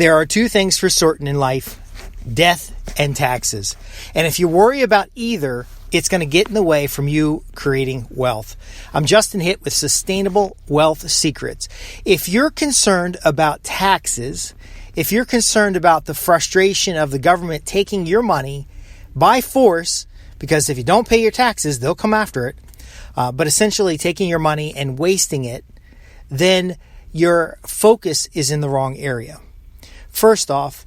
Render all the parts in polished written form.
There are two things for certain in life: death and taxes. And if you worry about either, it's going to get in the way from you creating wealth. I'm Justin Hitt with Sustainable Wealth Secrets. If you're concerned about taxes, if you're concerned about the frustration of the government taking your money by force, because if you don't pay your taxes, they'll come after it, but essentially taking your money and wasting it, then your focus is in the wrong area. First off,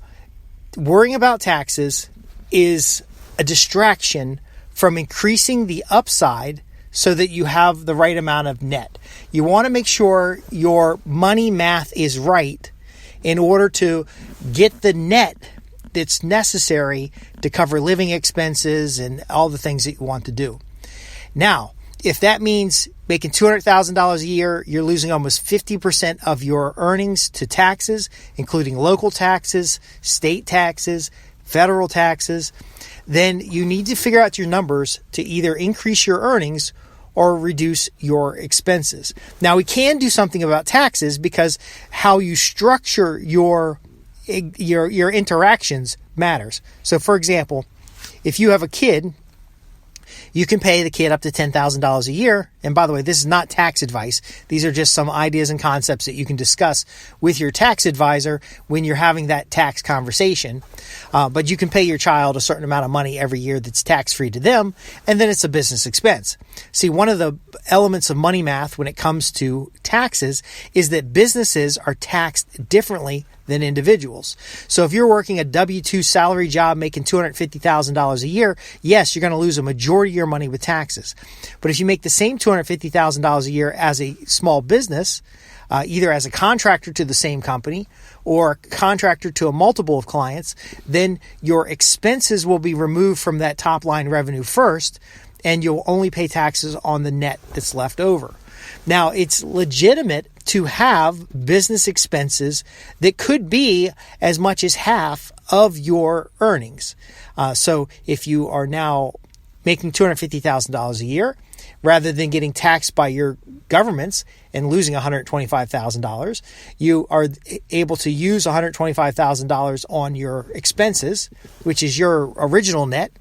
worrying about taxes is a distraction from increasing the upside so that you have the right amount of net. You want to make sure your money math is right in order to get the net that's necessary to cover living expenses and all the things that you want to do. Now, if that means making $200,000 a year, you're losing almost 50% of your earnings to taxes, including local taxes, state taxes, federal taxes, then you need to figure out your numbers to either increase your earnings or reduce your expenses. Now, we can do something about taxes because how you structure your interactions matters. So, for example, if you have a kid, you can pay the kid up to $10,000 a year. And by the way, this is not tax advice. These are just some ideas and concepts that you can discuss with your tax advisor when you're having that tax conversation. But you can pay your child a certain amount of money every year that's tax-free to them, and then it's a business expense. See, one of the elements of money math when it comes to taxes is that businesses are taxed differently than individuals. So if you're working a W-2 salary job making $250,000 a year, yes, you're going to lose a majority of your money with taxes. But if you make the same $250,000 a year as a small business, either as a contractor to the same company or a contractor to a multiple of clients, then your expenses will be removed from that top line revenue first, and you'll only pay taxes on the net that's left over. Now, it's legitimate to have business expenses that could be as much as half of your earnings. So if you are now making $250,000 a year, rather than getting taxed by your governments and losing $125,000, you are able to use $125,000 on your expenses, which is your original net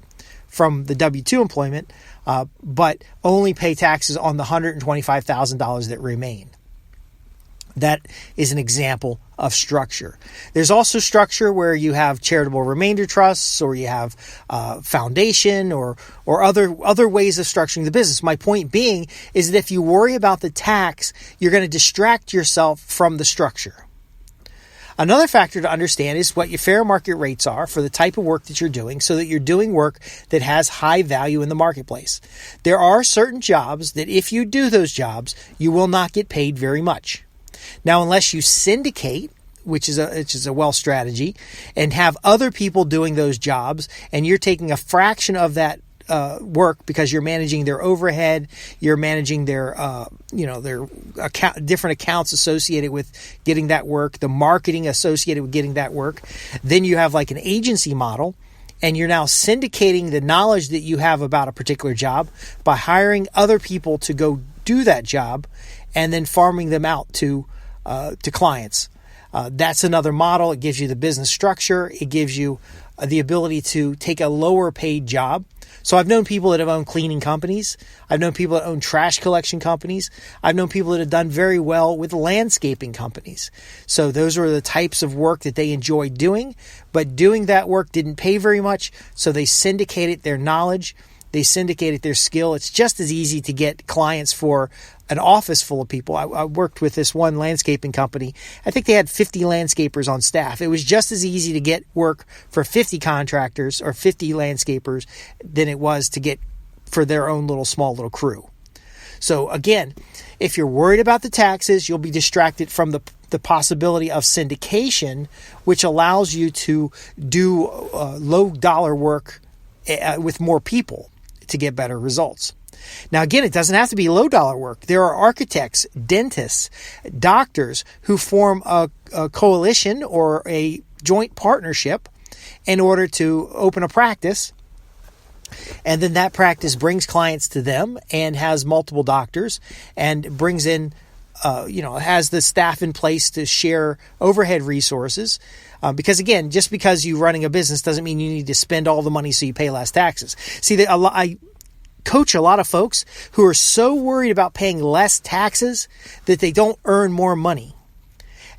from the W-2 employment, but only pay taxes on the $125,000 that remain. That is an example of structure. There's also structure where you have charitable remainder trusts, or you have foundation, or other ways of structuring the business. My point being is that if you worry about the tax, you're going to distract yourself from the structure. Another factor to understand is what your fair market rates are for the type of work that you're doing, so that you're doing work that has high value in the marketplace. There are certain jobs that if you do those jobs, you will not get paid very much. Now, unless you syndicate, which is a wealth strategy, and have other people doing those jobs, and you're taking a fraction of that work because you're managing their overhead, you're managing their different accounts associated with getting that work, the marketing associated with getting that work, then you have like an agency model, and you're now syndicating the knowledge that you have about a particular job by hiring other people to go do that job, and then farming them out to clients. That's another model. It gives you the business structure. It gives you the ability to take a lower paid job. So I've known people that have owned cleaning companies. I've known people that own trash collection companies. I've known people that have done very well with landscaping companies. So those are the types of work that they enjoy doing, but doing that work didn't pay very much. So they syndicated their knowledge. They syndicated their skill. It's just as easy to get clients for an office full of people. I worked with this one landscaping company. I think they had 50 landscapers on staff. It was just as easy to get work for 50 contractors or 50 landscapers than it was to get for their own small little crew. So again, if you're worried about the taxes, you'll be distracted from the possibility of syndication, which allows you to do low dollar work with more people to get better results. Now, again, it doesn't have to be low dollar work. There are architects, dentists, doctors who form a coalition or a joint partnership in order to open a practice. And then that practice brings clients to them and has multiple doctors and brings in has the staff in place to share overhead resources. Because again, just because you're running a business doesn't mean you need to spend all the money so you pay less taxes. See, I coach a lot of folks who are so worried about paying less taxes that they don't earn more money.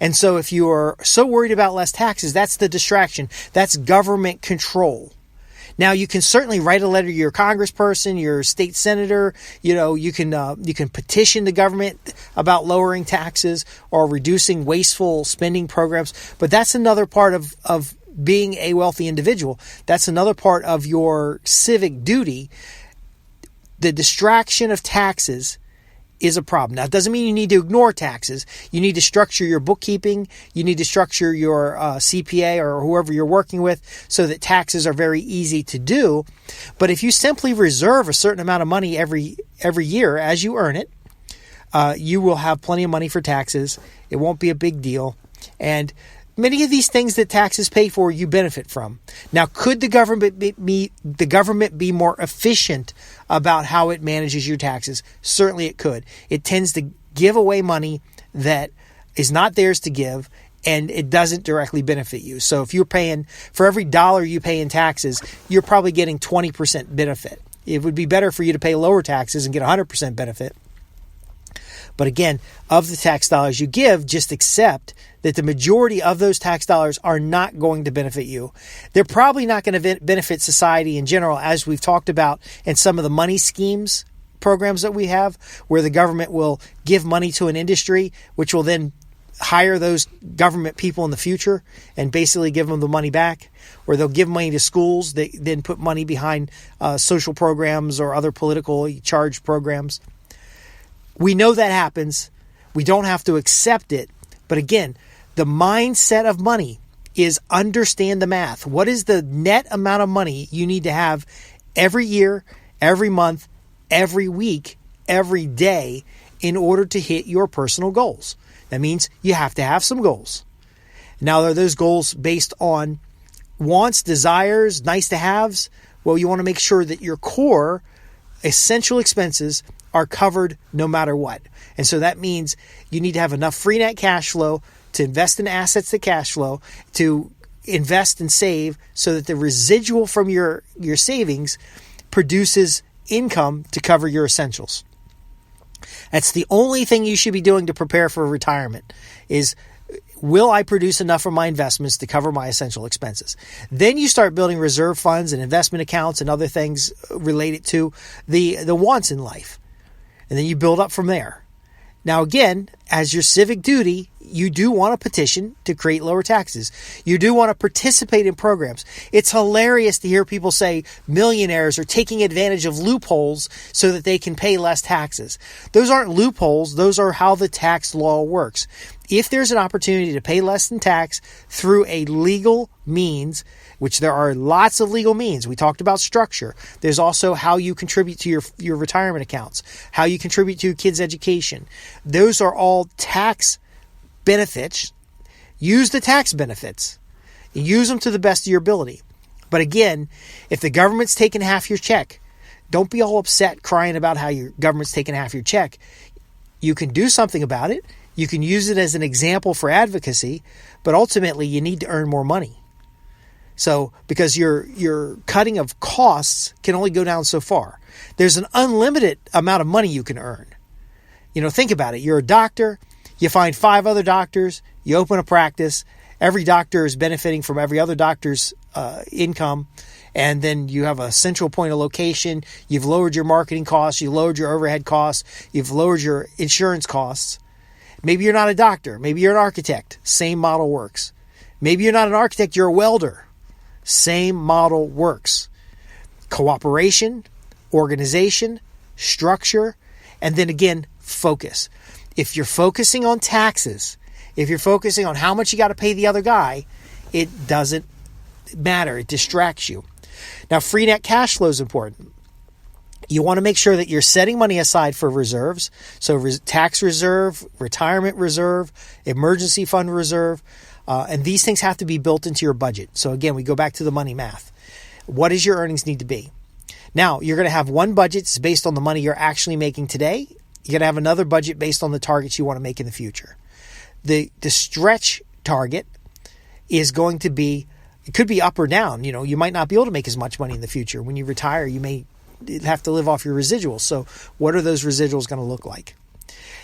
And so if you are so worried about less taxes, that's the distraction. That's government control. Now, you can certainly write a letter to your congressperson, your state senator. You can petition the government about lowering taxes or reducing wasteful spending programs. But that's another part of being a wealthy individual. That's another part of your civic duty. The distraction of taxes is a problem. Now, it doesn't mean you need to ignore taxes. You need to structure your bookkeeping. You need to structure your CPA or whoever you're working with so that taxes are very easy to do. But if you simply reserve a certain amount of money every year as you earn it, you will have plenty of money for taxes. It won't be a big deal. And many of these things that taxes pay for, you benefit from. Now, could the government be more efficient about how it manages your taxes? Certainly it could. It tends to give away money that is not theirs to give, and it doesn't directly benefit you. So if you're paying, for every dollar you pay in taxes, you're probably getting 20% benefit. It would be better for you to pay lower taxes and get 100% benefit. But again, of the tax dollars you give, just accept that the majority of those tax dollars are not going to benefit you. They're probably not going to benefit society in general, as we've talked about in some of the money schemes programs that we have, where the government will give money to an industry, which will then hire those government people in the future and basically give them the money back. Or they'll give money to schools, they then put money behind social programs or other politically charged programs. We know that happens. We don't have to accept it. But again, the mindset of money is understand the math. What is the net amount of money you need to have every year, every month, every week, every day in order to hit your personal goals? That means you have to have some goals. Now, are those goals based on wants, desires, nice to haves? Well, you want to make sure that your core essential expenses are covered no matter what. And so that means you need to have enough free net cash flow to invest in assets that cash flow, to invest and save so that the residual from your savings produces income to cover your essentials. That's the only thing you should be doing to prepare for retirement is, will I produce enough from my investments to cover my essential expenses? Then you start building reserve funds and investment accounts and other things related to the wants in life. And then you build up from there. Now, again, as your civic duty, you do want to petition to create lower taxes. You do want to participate in programs. It's hilarious to hear people say millionaires are taking advantage of loopholes so that they can pay less taxes. Those aren't loopholes. Those are how the tax law works. If there's an opportunity to pay less than tax through a legal means, which there are lots of legal means. We talked about structure. There's also how you contribute to your retirement accounts, how you contribute to your kids' education. Those are all tax benefits. Use the tax benefits. Use them to the best of your ability. But again, if the government's taking half your check, don't be all upset crying about how your government's taking half your check. You can do something about it. You can use it as an example for advocacy, but ultimately you need to earn more money. So, because your cutting of costs can only go down so far. There's an unlimited amount of money you can earn. Think about it. You're a doctor. You find 5 other doctors. You open a practice. Every doctor is benefiting from every other doctor's income. And then you have a central point of location. You've lowered your marketing costs. You lowered your overhead costs. You've lowered your insurance costs. Maybe you're not a doctor. Maybe you're an architect. Same model works. Maybe you're not an architect. You're a welder. Same model works. Cooperation, organization, structure, and then again, focus. If you're focusing on taxes, if you're focusing on how much you got to pay the other guy, it doesn't matter. It distracts you. Now, free net cash flow is important. You want to make sure that you're setting money aside for reserves. So tax reserve, retirement reserve, emergency fund reserve. And these things have to be built into your budget. So again, we go back to the money math. What does your earnings need to be? Now, you're going to have one budget that's based on the money you're actually making today. You're going to have another budget based on the targets you want to make in the future. The stretch target is going to be, it could be up or down. You might not be able to make as much money in the future. When you retire, you may have to live off your residuals. So what are those residuals going to look like?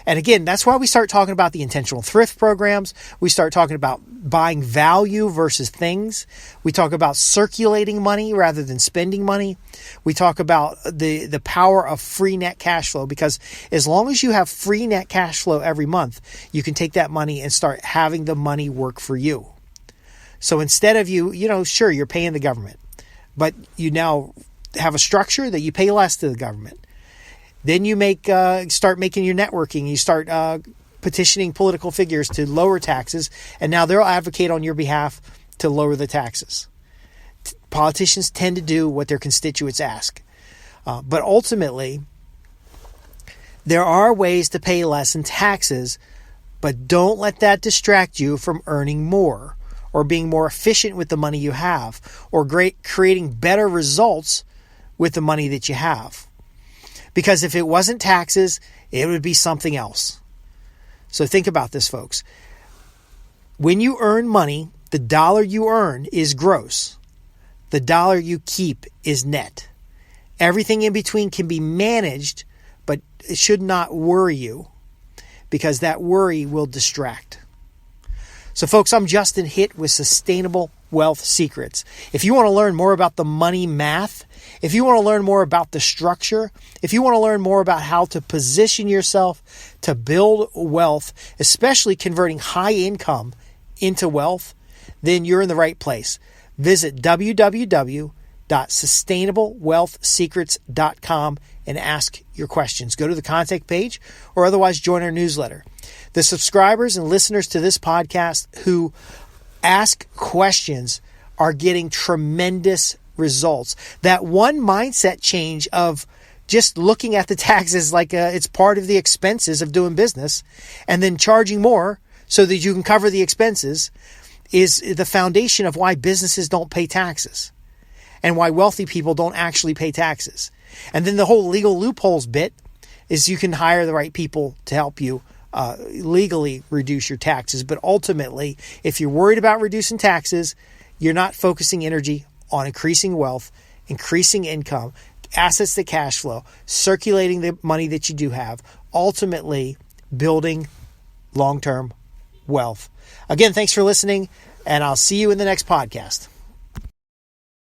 And again, that's why we start talking about the intentional thrift programs. We start talking about buying value versus things. We talk about circulating money rather than spending money. We talk about the power of free net cash flow, because as long as you have free net cash flow every month, you can take that money and start having the money work for you. So instead of sure, you're paying the government, but you now have a structure that you pay less to the government. Then you start making your networking. You start petitioning political figures to lower taxes, and now they'll advocate on your behalf to lower the taxes. Politicians tend to do what their constituents ask. But ultimately, there are ways to pay less in taxes, but don't let that distract you from earning more or being more efficient with the money you have or creating better results with the money that you have. Because if it wasn't taxes, it would be something else. So think about this, folks. When you earn money, the dollar you earn is gross. The dollar you keep is net. Everything in between can be managed, but it should not worry you, because that worry will distract. So folks, I'm Justin Hitt with Sustainable Wealth Secrets. If you want to learn more about the money math, if you want to learn more about the structure, if you want to learn more about how to position yourself to build wealth, especially converting high income into wealth, then you're in the right place. Visit www.sustainablewealthsecrets.com and ask your questions. Go to the contact page or otherwise join our newsletter. The subscribers and listeners to this podcast who ask questions are getting tremendous results. That one mindset change of just looking at the taxes like it's part of the expenses of doing business and then charging more so that you can cover the expenses is the foundation of why businesses don't pay taxes and why wealthy people don't actually pay taxes. And then the whole legal loopholes bit is you can hire the right people to help you legally reduce your taxes. But ultimately, if you're worried about reducing taxes, you're not focusing energy on increasing wealth, increasing income, assets to cash flow, circulating the money that you do have, ultimately building long-term wealth. Again, thanks for listening, and I'll see you in the next podcast.